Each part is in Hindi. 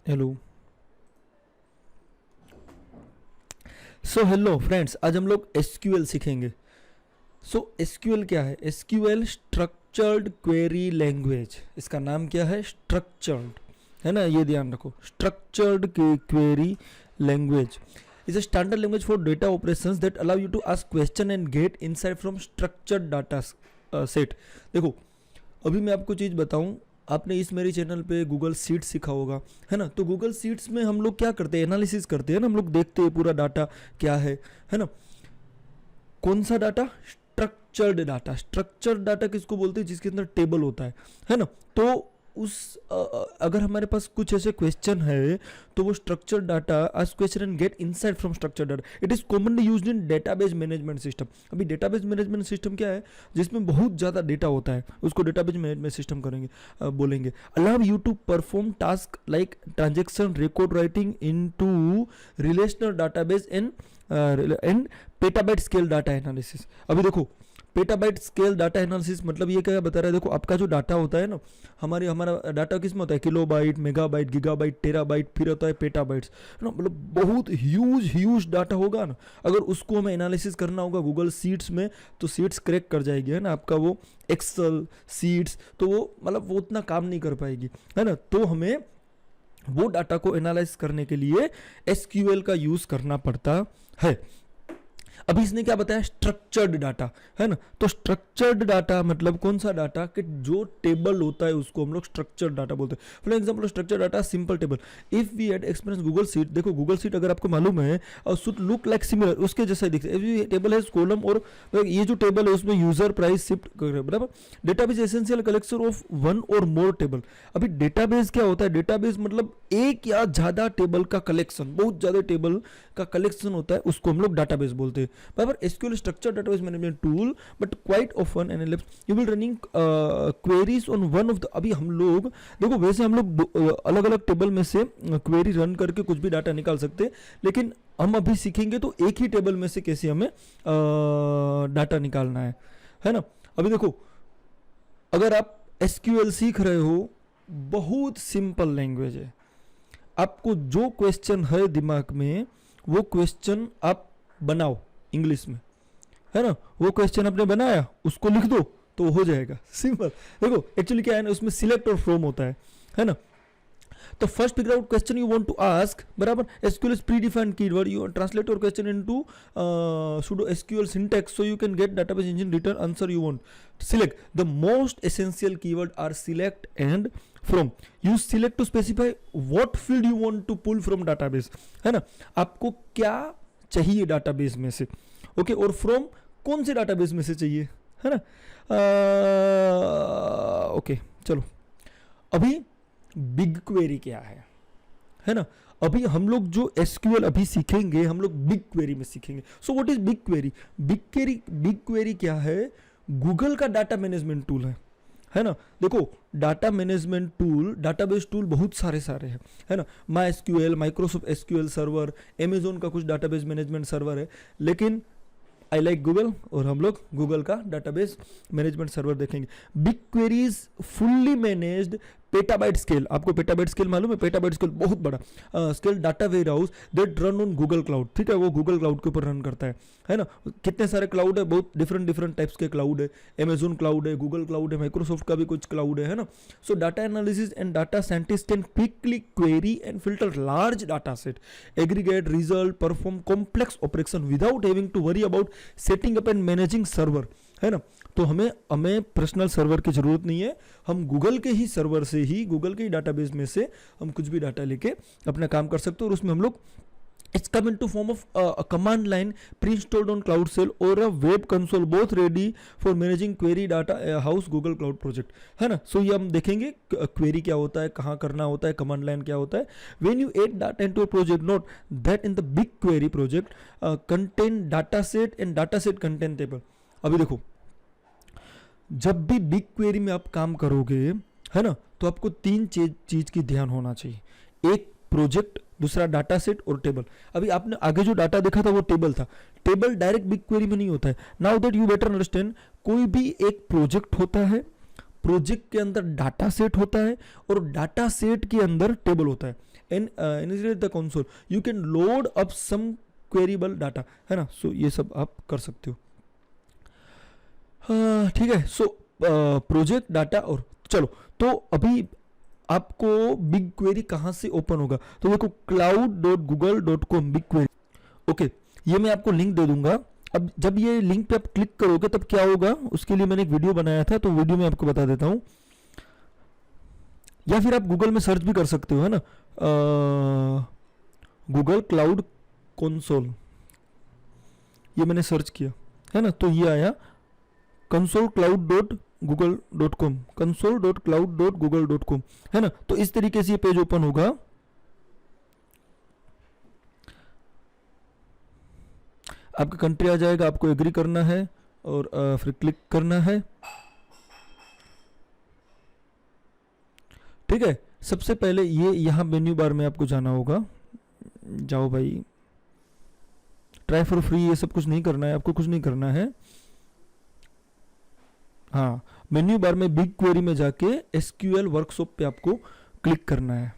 हेलो। हेलो फ्रेंड्स, आज हम लोग एसक्यूएल सीखेंगे। एसक्यूएल क्या है? SQL structured query language. इसका नाम क्या है? स्ट्रक्चर्ड, है ना, ये ध्यान रखो। Structured query language is a standard language for data operations that allow you to ask question and get insight from structured data set। देखो, अभी मैं आपको चीज़ बताऊं, आपने इस मेरे चैनल पे गूगल शीट्स सीखा होगा, है ना। तो गूगल शीट्स में हम लोग क्या करते हैं? एनालिसिस करते हैं ना, हम लोग देखते हैं पूरा डाटा क्या है ना। कौन सा data? Structured data. Structured data किसको बोलते हैं? जिसके अंदर टेबल होता है ना। तो अगर हमारे पास कुछ ऐसे क्वेश्चन है तो वो structure data ask question and get insight from structure data. It is commonly used in database management system. अभी डेटाबेस मैनेजमेंट सिस्टम क्या है? जिसमें बहुत ज़्यादा डेटा होता है, उसको डेटाबेस मैनेजमेंट सिस्टम करेंगे, बोलेंगे। Allow you to perform task like transaction, record writing into relational database and petabyte scale data analysis. अभी देखो, पेटाबाइट स्केल डाटा एनालिसिस मतलब ये क्या बता रहा है? देखो, आपका जो डाटा होता है ना, हमारा डाटा किस में होता है? किलोबाइट, मेगाबाइट, गीगाबाइट, टेराबाइट, फिर होता है पेटाबाइट्स, है ना। मतलब बहुत ह्यूज डाटा होगा ना। अगर उसको हमें एनालिसिस करना होगा गूगल शीट्स में, तो शीट्स क्रैक कर जाएगी, है ना। आपका वो एक्सेल शीट्स, तो वो मतलब वो उतना काम नहीं कर पाएगी, है ना। तो हमें वो डाटा को एनालाइज करने के लिए एसक्यूएल का यूज करना पड़ता है। अभी इसने क्या बताया? स्ट्रक्चर्ड डाटा, है ना। तो स्ट्रक्चर्ड डाटा मतलब कौन सा डाटा? कि जो टेबल होता है उसको हम लोग स्ट्रक्चर्ड डाटा बोलते हैं। For example, structured data simple table. If we had experience Google sheet, देखो गूगल शीट अगर आपको मालूम है शुड लुक लाइक सिमिलर, उसके जैसा ही दिखता है। टेबल है कॉलम, और ये जो टेबल है उसमें यूजर, प्राइस, शिफ्ट, बराबर। Database essential collection of one और मोर टेबल। अभी डेटाबेस क्या होता है? डेटाबेस मतलब एक या ज्यादा टेबल का कलेक्शन, बहुत ज्यादा टेबल का कलेक्शन होता है, उसको हम लोग डाटाबेस बोलते हैं। बराबर। SQL structured database management tool, but quite often analyst you will running queries on one of the. अभी हम लोग देखो, वैसे हम लोग अलग अलग टेबल में से क्वेरी रन करके कुछ भी डाटा निकाल सकते हैं, लेकिन हम अभी सीखेंगे तो एक ही टेबल में से कैसे हमें डाटा निकालना है ना। अभी देखो, अगर आप एसक्यूएल सीख रहे हो, बहुत सिंपल लैंग्वेज है। आपको जो क्वेश्चन है दिमाग में, वो क्वेश्चन आप बनाओ इंग्लिश में, है ना। वो क्वेश्चन आपने बनाया, उसको लिख दो तो हो जाएगा, सिंपल। देखो एक्चुअली क्या है ना, उसमें सिलेक्ट और फ्रॉम होता है ना। तो first figure out question you want to ask, बराबर। SQL is predefined keyword, you translate your question into sudo SQL syntax so you can get database engine return answer you want. Select the most essential keyword are select and from. Use select to specify what field you want to pull from database, है ना। आपको क्या चाहिए डाटाबेस में से, ओके। और फ्रॉम कौन से डाटाबेस में से चाहिए, है ना। ओके, चलो। अभी बिग क्वेरी क्या है ना। अभी हम लोग जो एसक्यूएल अभी सीखेंगे, हम लोग बिग क्वेरी में सीखेंगे। So what is big query? Big query क्या है? गूगल का डाटा मैनेजमेंट टूल है ना। देखो, data management tool, database tool बहुत सारे है ना। My SQL, Microsoft SQL server, Amazon का कुछ डाटाबेस मैनेजमेंट सर्वर है, लेकिन आई लाइक गूगल, और हम लोग गूगल का डाटाबेस मैनेजमेंट सर्वर देखेंगे। Big queries fully managed petabyte scale. आपको पेटाबाइट स्केल मालूम है? पेटाबाइट स्केल बहुत बड़ा scale data warehouse that run on Google cloud, ठीक है। वो गूगल क्लाउड के ऊपर रन करता है ना। कितने सारे क्लाउड है, बहुत डिफरेंट टाइप्स के क्लाउड है। अमेजोन क्लाउड है, गूगल क्लाउड है, माइक्रोसॉफ्ट का भी कुछ क्लाउड है ना। So data analysis and data scientist can quickly query and filter large data set, aggregate result, perform complex operation without having to worry about setting up and managing server, है ना। तो हमें पर्सनल सर्वर की जरूरत नहीं है। हम गूगल के ही सर्वर से ही, गूगल के ही डाटाबेस में से हम कुछ भी डाटा लेके अपना काम कर सकते हो। और उसमें हम लोग it's come in to form of command line preinstalled on cloud shell और a web console, both ready for managing query data house Google cloud project, है ना। सो ये हम देखेंगे क्वेरी क्या होता है, कहाँ करना होता है, कमांड लाइन क्या होता है। When you add data into a project, note that in the big query project contain data set and data set contain table. अभी देखो, जब भी बिग क्वेरी में आप काम करोगे, है ना, तो आपको तीन चीज की ध्यान होना चाहिए। एक प्रोजेक्ट, दूसरा डाटा सेट और टेबल। अभी आपने आगे जो डाटा देखा था वो टेबल था। टेबल डायरेक्ट बिग क्वेरी में नहीं होता है। Now that you better understand, कोई भी एक प्रोजेक्ट होता है, प्रोजेक्ट के अंदर डाटा सेट होता है और डाटा सेट के अंदर टेबल होता है। And initiate the console you can load up some queryable data, है ना। सो ये सब आप कर सकते हो। ठीक है। सो प्रोजेक्ट डाटा और चलो, तो अभी आपको बिग क्वेरी कहाँ से ओपन होगा, तो देखो cloud.google.com बिग क्वेरी। ओके, ये मैं आपको लिंक दे दूंगा। अब जब ये लिंक पे आप क्लिक करोगे तब क्या होगा, उसके लिए मैंने एक वीडियो बनाया था, तो वीडियो में आपको बता देता हूँ, या फिर आप गूगल में सर्च भी कर सकते हो, है ना। गूगल क्लाउड कंसोल, ये मैंने सर्च किया, है ना, तो ये आया console.cloud.google.com, console.cloud.google.com, है ना। तो इस तरीके से ये पेज ओपन होगा। आपका कंट्री आ जाएगा, आपको एग्री करना है और फिर क्लिक करना है। ठीक है। सबसे पहले ये यहाँ मेन्यू बार में आपको जाना होगा, जाओ भाई, ट्राई फॉर फ्री, ये सब कुछ नहीं करना है, आपको कुछ नहीं करना है। हाँ, मेन्यू बार में बिग क्वेरी में जाके एसक्यूएल वर्कशॉप पे आपको क्लिक करना है।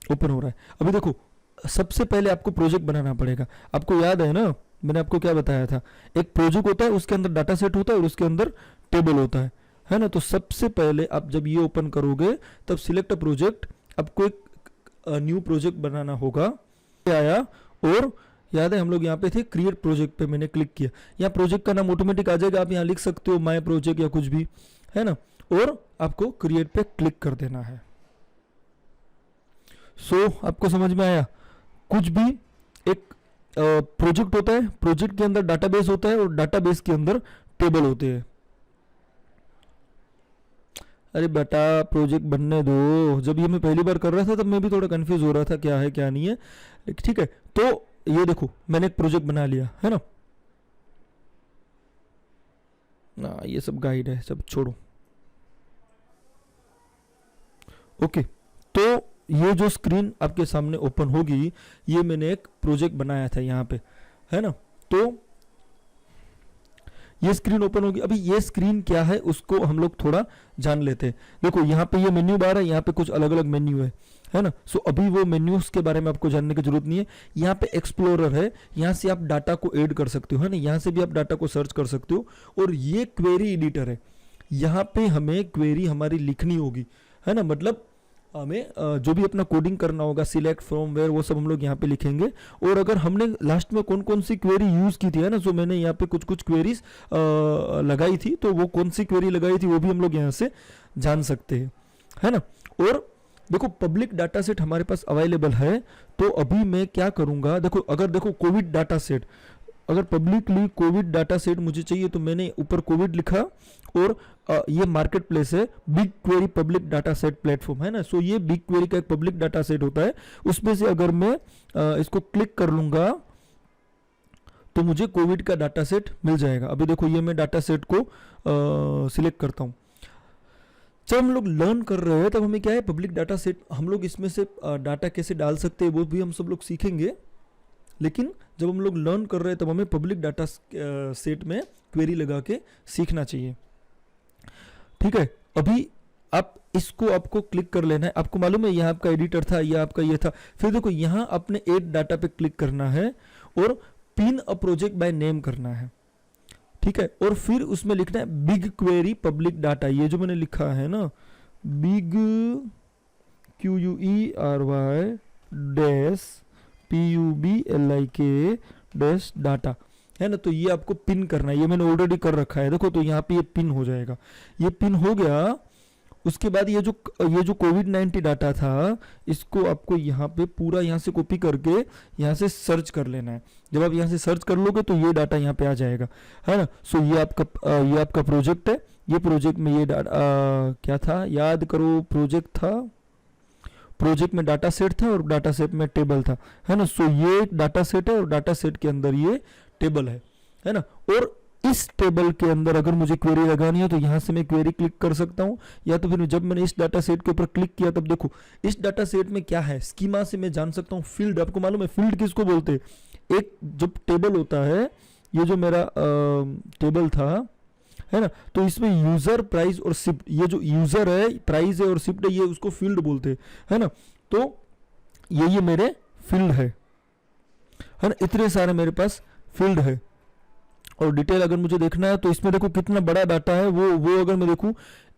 ओपन हो रहा है। अभी देखो, सबसे पहले आपको प्रोजेक्ट बनाना पड़ेगा। आपको याद है ना, मैंने आपको क्या बताया था, एक प्रोजेक्ट होता है, उसके अंदर डाटा सेट होता है और उसके अंदर टेबल होता है ना। तो सबसे पहले आप जब ये ओपन करोगे तब सिलेक्ट अ प्रोजेक्ट, आपको एक न्यू प्रोजेक्ट बनाना होगा। आया, और याद है हम लोग यहाँ पे थे, क्रिएट प्रोजेक्ट पे मैंने क्लिक किया, यहाँ प्रोजेक्ट का नाम ऑटोमेटिक आ जाएगा, आप यहाँ लिख सकते हो माय प्रोजेक्ट या कुछ भी, है ना, और आपको क्रिएट पे क्लिक कर देना है। सो आपको समझ में आया, कुछ भी एक प्रोजेक्ट होता है, प्रोजेक्ट के अंदर डाटाबेस होता है और डाटाबेस के अंदर टेबल होते हैं। अरे बेटा प्रोजेक्ट बनने दो, जब ये मैं पहली बार कर रहा था तब मैं भी थोड़ा कंफ्यूज हो रहा था क्या है क्या नहीं है, ठीक है। तो ये देखो मैंने एक प्रोजेक्ट बना लिया, है ना। ये सब गाइड है, सब छोड़ो। ओके, तो ये जो स्क्रीन आपके सामने ओपन होगी, ये मैंने एक प्रोजेक्ट बनाया था यहाँ पे, है ना। तो ये स्क्रीन ओपन होगी। अभी ये स्क्रीन क्या है उसको हम लोग थोड़ा जान लेते हैं। देखो यहाँ पे ये मेन्यू बार है, यहाँ पे कुछ अलग अलग मेन्यू है ना। सो अभी वो मेन्यूज के बारे में आपको जानने की जरूरत नहीं है। यहाँ पे एक्सप्लोरर है, यहाँ से आप डाटा को ऐड कर सकते हो, है ना, यहाँ से भी आप डाटा को सर्च कर सकते हो। और ये क्वेरी एडिटर है, यहाँ पे हमें क्वेरी हमारी लिखनी होगी, है ना, मतलब हमें जो भी अपना कोडिंग करना होगा, सिलेक्ट फ्रॉम वेयर, वो सब हम लोग यहाँ पे लिखेंगे। और अगर हमने लास्ट में कौन कौन सी क्वेरी यूज की थी, है ना, सो मैंने यहाँ पे कुछ कुछ क्वेरीज लगाई थी, तो वो कौन सी क्वेरी लगाई थी वो भी हम लोग यहाँ से जान सकते हैं, है ना। और देखो पब्लिक डाटा सेट हमारे पास अवेलेबल है, तो अभी मैं क्या करूंगा, देखो अगर देखो कोविड डाटा सेट, अगर पब्लिकली कोविड डाटा सेट मुझे चाहिए तो मैंने ऊपर कोविड लिखा, और ये मार्केट प्लेस है, big query public data set platform, है ना। सो ये बिग क्वेरी का एक पब्लिक डाटा सेट होता है, उसमें से अगर मैं इसको क्लिक कर लूंगा तो मुझे कोविड का डाटा सेट मिल जाएगा। अभी देखो ये मैं डाटा सेट को सिलेक्ट करता हूँ। जब हम लोग लर्न कर रहे हैं तब हमें क्या है, पब्लिक डाटा सेट, हम लोग इसमें से डाटा कैसे डाल सकते हैं वो भी हम सब लोग सीखेंगे। लेकिन जब हम लोग लर्न कर रहे हैं तब हमें पब्लिक डाटा सेट में क्वेरी लगा के सीखना चाहिए, ठीक है। अभी आप इसको आपको क्लिक कर लेना है। आपको मालूम है यह आपका एडिटर था, यह आपका ये था। फिर देखो यहाँ आपने ऐड डाटा पे क्लिक करना है और pin a project by name करना है, ठीक है। और फिर उसमें लिखना है बिग क्वेरी पब्लिक डाटा, ये जो मैंने लिखा है ना, big QUERY dash PUBLIK dash data, है ना। तो ये आपको पिन करना है, ये मैंने ऑलरेडी कर रखा है, देखो। तो यहाँ पे ये पिन हो जाएगा, ये पिन हो गया। उसके बाद ये जो कोविड-19 डाटा था, इसको आपको यहाँ पे पूरा यहाँ से कॉपी करके यहाँ से सर्च कर लेना है। जब आप यहाँ से सर्च कर लोगे तो ये डाटा यहाँ पे आ जाएगा, है ना। सो ये आपका प्रोजेक्ट है। ये प्रोजेक्ट में ये डाटा क्या था, याद करो, प्रोजेक्ट था, प्रोजेक्ट में डाटा सेट था और डाटा सेट में टेबल था, है ना। सो ये एक डाटा सेट है और डाटा सेट के अंदर ये टेबल है ना। और इस टेबल के अंदर अगर मुझे क्वेरी लगानी हो तो यहाँ से मैं क्वेरी क्लिक कर सकता हूँ, या तो फिर जब मैंने इस डाटा सेट के ऊपर क्लिक किया तब देखो इस डाटा सेट में क्या है, स्कीमा से मैं जान सकता हूँ। फील्ड, आपको मालूम है फील्ड किसको बोलते हैं, एक जब टेबल होता है, ये जो मेरा टेबल था, है ना। तो इसमें यूजर, प्राइस और शिफ्ट, ये जो यूजर है, प्राइस है और शिफ्ट है, ये उसको फील्ड बोलते हैं, है ना। तो ये मेरे फील्ड है ना। इतने सारे मेरे पास फील्ड है। और डिटेल अगर मुझे देखना है तो इसमें देखो कितना बड़ा डाटा है, वो अगर मैं देखूं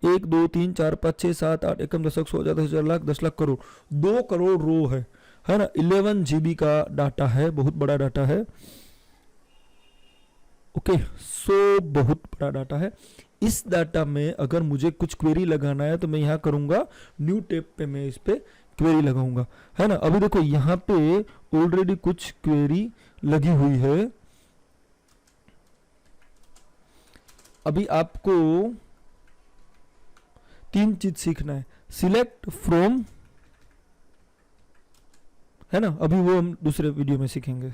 1 2 3 4 5 6 7 8 एकम दशक 100,000 10,000 लाख 10 लाख करोड़, 2 करोड़ रो है ना। 11 GB का डाटा है, बहुत बड़ा डाटा है। ओके, सो बहुत बड़ा डाटा है। इस डाटा में अगर मुझे कुछ क्वेरी लगाना है तो मैं यहाँ करूँगा न्यू टैब पे, मैं इस पे क्वेरी लगाऊंगा, है ना। अभी देखो यहाँ पे ऑलरेडी कुछ क्वेरी लगी हुई है। अभी आपको 3 चीज सीखना है, सिलेक्ट फ्रॉम, है ना। अभी वो हम दूसरे वीडियो में सीखेंगे।